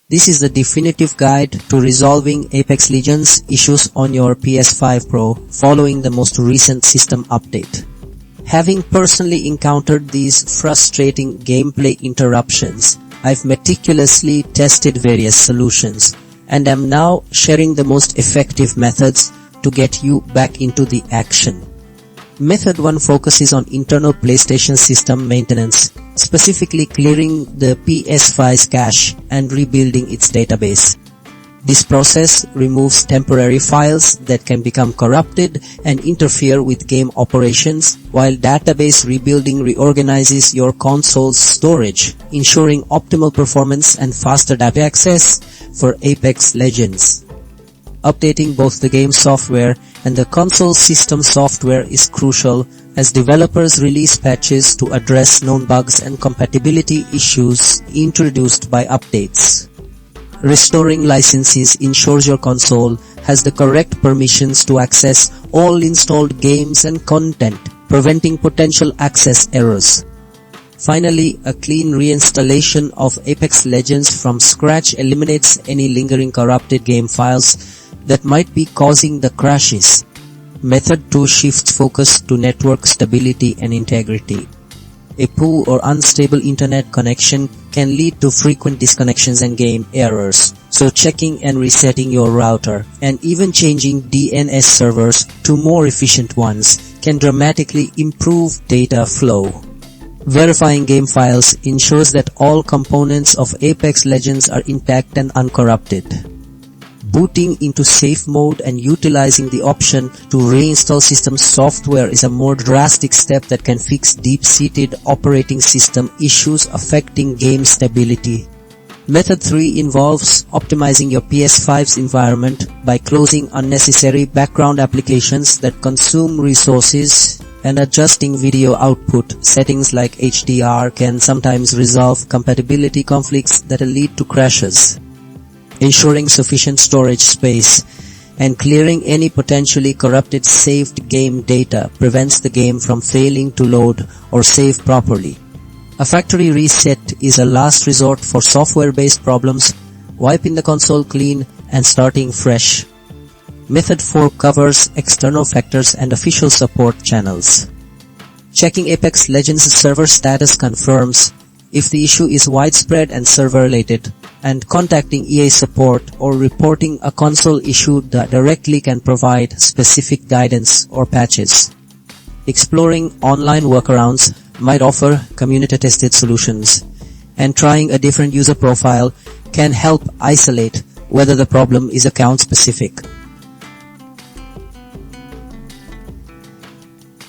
This is the definitive guide to resolving Apex Legends issues on your PS5 Pro following the most recent system update. Having personally encountered these frustrating gameplay interruptions, I've meticulously tested various solutions and am now sharing the most effective methods to get you back into the action. Method 1 focuses on internal PlayStation system maintenance, specifically clearing the PS5's cache and rebuilding its database. This process removes temporary files that can become corrupted and interfere with game operations, while database rebuilding reorganizes your console's storage, ensuring optimal performance and faster data access for Apex Legends. Updating both the game software and the console system software is crucial as developers release patches to address known bugs and compatibility issues introduced by updates. Restoring licenses ensures your console has the correct permissions to access all installed games and content, preventing potential access errors. Finally, a clean reinstallation of Apex Legends from scratch eliminates any lingering corrupted game files that might be causing the crashes. Method 2 shifts focus to network stability and integrity. A poor or unstable internet connection can lead to frequent disconnections and game errors, so checking and resetting your router and even changing DNS servers to more efficient ones can dramatically improve data flow. Verifying game files ensures that all components of Apex Legends are intact and uncorrupted. Booting into safe mode and utilizing the option to reinstall system software is a more drastic step that can fix deep-seated operating system issues affecting game stability. Method 3 involves optimizing your PS5's environment by closing unnecessary background applications that consume resources, and adjusting video output settings like HDR can sometimes resolve compatibility conflicts that lead to crashes. Ensuring sufficient storage space and clearing any potentially corrupted saved game data prevents the game from failing to load or save properly. A factory reset is a last resort for software-based problems, wiping the console clean and starting fresh. Method 4 covers external factors and official support channels. Checking Apex Legends server status confirms if the issue is widespread and server-related, and contacting EA support or reporting a console issue directly can provide specific guidance or patches. Exploring online workarounds might offer community-tested solutions, and trying a different user profile can help isolate whether the problem is account-specific.